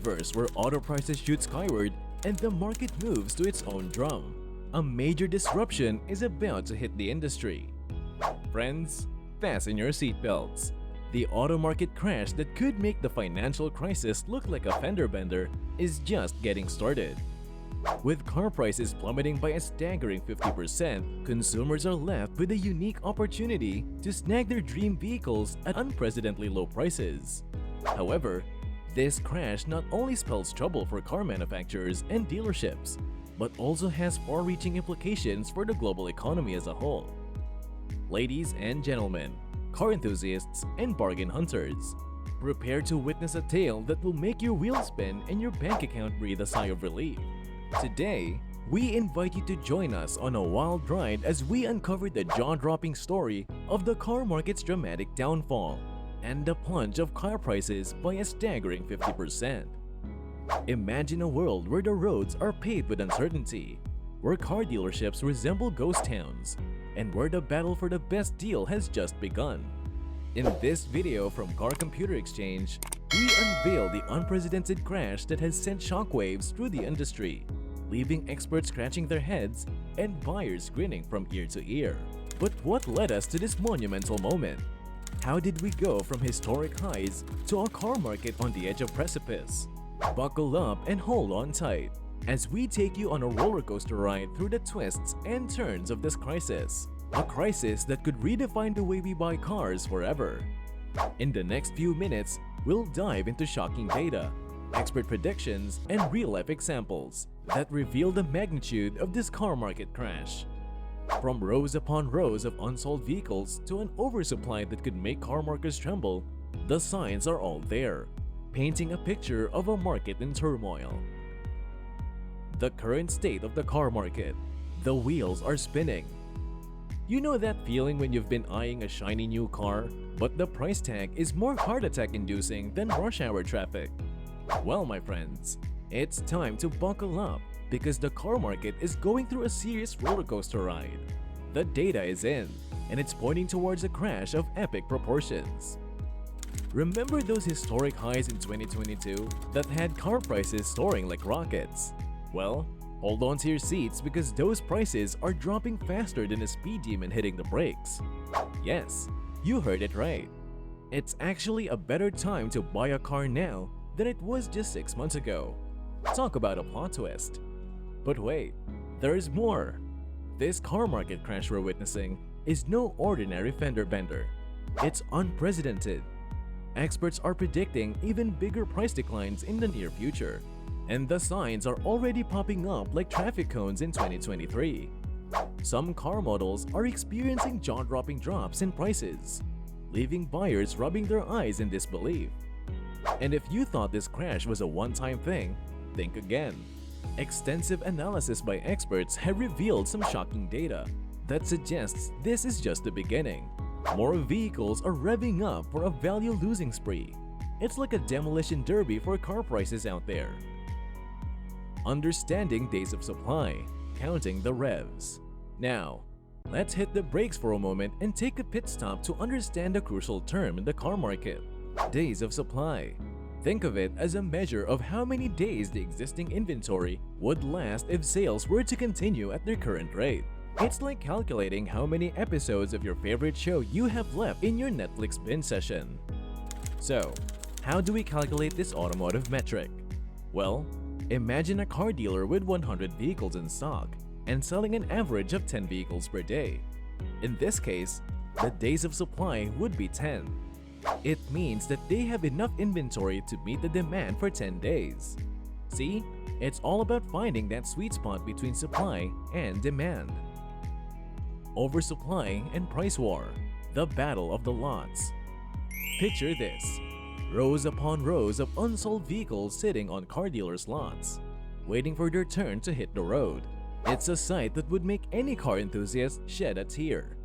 universe where auto prices shoot skyward and the market moves to its own drum, a major disruption is about to hit the industry. Friends, fasten your seatbelts. The auto market crash that could make the financial crisis look like a fender bender is just getting started. With car prices plummeting by a staggering 50%, consumers are left with a unique opportunity to snag their dream vehicles at unprecedentedly low prices. However, this crash not only spells trouble for car manufacturers and dealerships, but also has far-reaching implications for the global economy as a whole. Ladies and gentlemen, car enthusiasts and bargain hunters, prepare to witness a tale that will make your wheels spin and your bank account breathe a sigh of relief. Today, we invite you to join us on a wild ride as we uncover the jaw-dropping story of the car market's dramatic downfall and the plunge of car prices by a staggering 50%. Imagine a world where the roads are paved with uncertainty, where car dealerships resemble ghost towns, and where the battle for the best deal has just begun. In this video from Car Computer Exchange, we unveil the unprecedented crash that has sent shockwaves through the industry, leaving experts scratching their heads and buyers grinning from ear to ear. But what led us to this monumental moment? How did we go from historic highs to a car market on the edge of precipice? Buckle up and hold on tight as we take you on a roller coaster ride through the twists and turns of this crisis. A crisis that could redefine the way we buy cars forever. In the next few minutes, we'll dive into shocking data, expert predictions, and real-life examples that reveal the magnitude of this car market crash. From rows upon rows of unsold vehicles to an oversupply that could make car markets tremble, the signs are all there, painting a picture of a market in turmoil. The current state of the car market. The wheels are spinning. You know that feeling when you've been eyeing a shiny new car, but the price tag is more heart attack inducing than rush hour traffic? Well, my friends, it's time to buckle up because the car market is going through a serious roller coaster ride. The data is in, and it's pointing towards a crash of epic proportions. Remember those historic highs in 2022 that had car prices soaring like rockets? Well, hold on to your seats because those prices are dropping faster than a speed demon hitting the brakes. Yes, you heard it right. It's actually a better time to buy a car now than it was just 6 months ago. Talk about a plot twist. But wait, there's more. This car market crash we're witnessing is no ordinary fender bender. It's unprecedented. Experts are predicting even bigger price declines in the near future, and the signs are already popping up like traffic cones in 2023. Some car models are experiencing jaw-dropping drops in prices, leaving buyers rubbing their eyes in disbelief. And if you thought this crash was a one-time thing, think again. Extensive analysis by experts have revealed some shocking data that suggests this is just the beginning. More vehicles are revving up for a value-losing spree. It's like a demolition derby for car prices out there. Understanding days of supply, counting the revs. Now, let's hit the brakes for a moment and take a pit stop to understand a crucial term in the car market: days of supply. Think of it as a measure of how many days the existing inventory would last if sales were to continue at their current rate. It's like calculating how many episodes of your favorite show you have left in your Netflix binge session. So, how do we calculate this automotive metric? Well, imagine a car dealer with 100 vehicles in stock and selling an average of 10 vehicles per day. In this case, the days of supply would be 10. It means that they have enough inventory to meet the demand for 10 days. See, it's all about finding that sweet spot between supply and demand. Oversupply and price war, the battle of the lots. Picture this: rows upon rows of unsold vehicles sitting on car dealers' lots, waiting for their turn to hit the road. It's a sight that would make any car enthusiast shed a tear.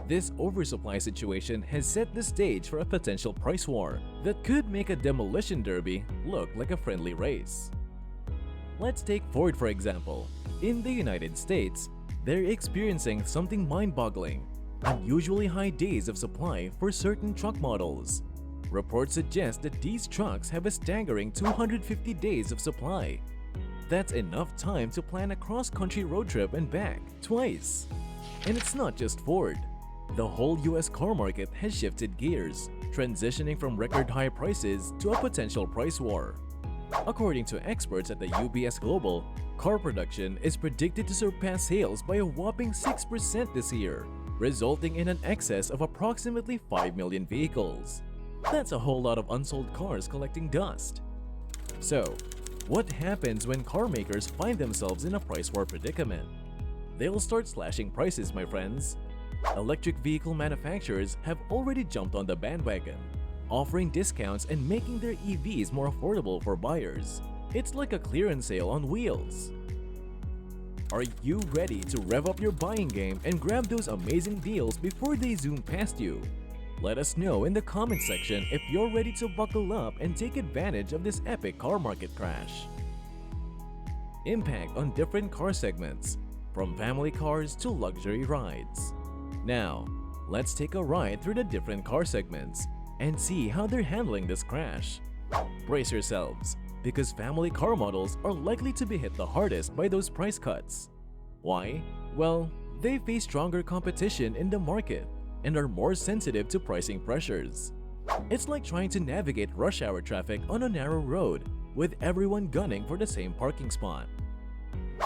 This oversupply situation has set the stage for a potential price war that could make a demolition derby look like a friendly race. Let's take Ford for example. In the United States, they're experiencing something mind-boggling: unusually high days of supply for certain truck models. Reports suggest that these trucks have a staggering 250 days of supply. That's enough time to plan a cross-country road trip and back twice. And it's not just Ford. The whole US car market has shifted gears, transitioning from record-high prices to a potential price war. According to experts at the UBS Global, car production is predicted to surpass sales by a whopping 6% this year, resulting in an excess of approximately 5 million vehicles. That's a whole lot of unsold cars collecting dust. So, what happens when car makers find themselves in a price war predicament? They'll start slashing prices, my friends. Electric vehicle manufacturers have already jumped on the bandwagon, offering discounts and making their EVs more affordable for buyers. It's like a clearance sale on wheels. Are you ready to rev up your buying game and grab those amazing deals before they zoom past you? Let us know in the comment section if you're ready to buckle up and take advantage of this epic car market crash. Impact on different car segments, from family cars to luxury rides. Now, let's take a ride through the different car segments and see how they're handling this crash. Brace yourselves, because family car models are likely to be hit the hardest by those price cuts. Why? Well, they face stronger competition in the market and are more sensitive to pricing pressures. It's like trying to navigate rush hour traffic on a narrow road with everyone gunning for the same parking spot.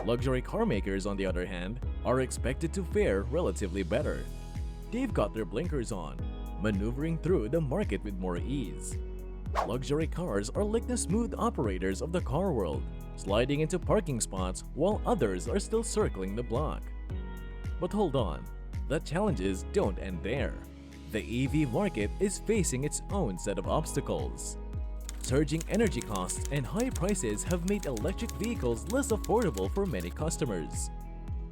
Luxury car makers, on the other hand, are expected to fare relatively better. They've got their blinkers on, maneuvering through the market with more ease. Luxury cars are like the smooth operators of the car world, sliding into parking spots while others are still circling the block. But hold on, the challenges don't end there. The EV market is facing its own set of obstacles. Surging energy costs and high prices have made electric vehicles less affordable for many customers.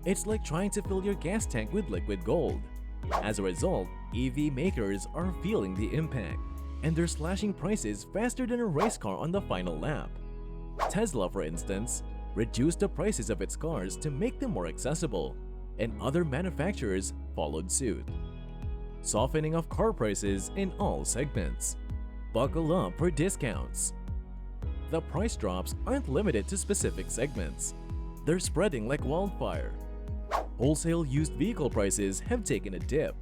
It's like trying to fill your gas tank with liquid gold. As a result, EV makers are feeling the impact, and they're slashing prices faster than a race car on the final lap. Tesla, for instance, reduced the prices of its cars to make them more accessible, and other manufacturers followed suit. Softening of car prices in all segments. Buckle up for discounts. The price drops aren't limited to specific segments. They're spreading like wildfire. Wholesale used vehicle prices have taken a dip,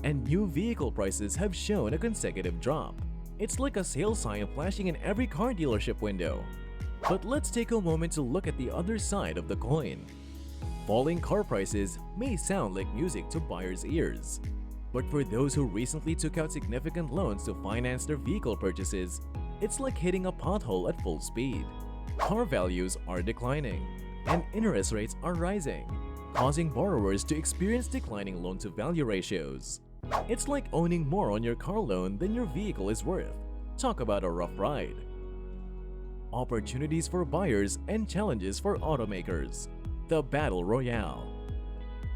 and new vehicle prices have shown a consecutive drop. It's like a sale sign flashing in every car dealership window. But let's take a moment to look at the other side of the coin. Falling car prices may sound like music to buyers' ears. But for those who recently took out significant loans to finance their vehicle purchases, it's like hitting a pothole at full speed. Car values are declining, and interest rates are rising, causing borrowers to experience declining loan-to-value ratios. It's like owning more on your car loan than your vehicle is worth. Talk about a rough ride. Opportunities for buyers and challenges for automakers. The Battle Royale.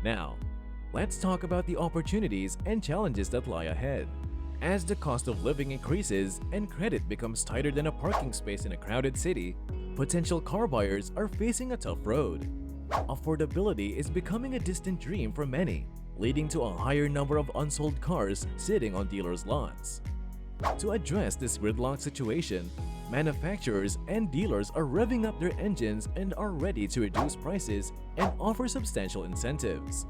Now, let's talk about the opportunities and challenges that lie ahead. As the cost of living increases and credit becomes tighter than a parking space in a crowded city, potential car buyers are facing a tough road. Affordability is becoming a distant dream for many, leading to a higher number of unsold cars sitting on dealers' lots. To address this gridlock situation, manufacturers and dealers are revving up their engines and are ready to reduce prices and offer substantial incentives.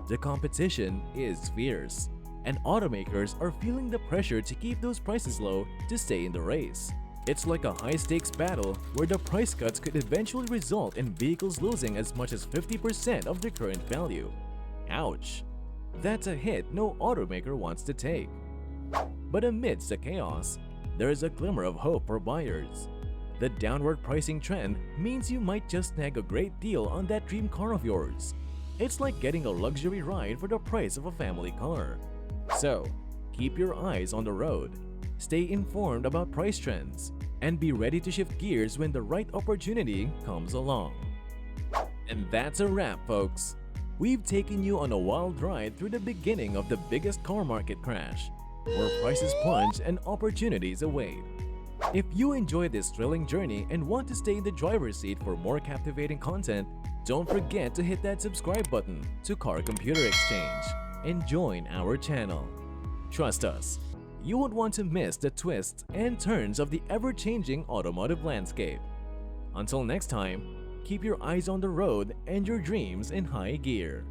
The competition is fierce, and automakers are feeling the pressure to keep those prices low to stay in the race. It's like a high-stakes battle where the price cuts could eventually result in vehicles losing as much as 50% of their current value. Ouch! That's a hit no automaker wants to take. But amidst the chaos, there is a glimmer of hope for buyers. The downward pricing trend means you might just snag a great deal on that dream car of yours. It's like getting a luxury ride for the price of a family car. So, keep your eyes on the road, stay informed about price trends, and be ready to shift gears when the right opportunity comes along. And that's a wrap, folks. We've taken you on a wild ride through the beginning of the biggest car market crash, where prices plunge and opportunities await. If you enjoy this thrilling journey and want to stay in the driver's seat for more captivating content, don't forget to hit that subscribe button to Car Computer Exchange and join our channel. Trust us, You won't want to miss the twists and turns of the ever-changing automotive landscape. Until next time, keep your eyes on the road and your dreams in high gear.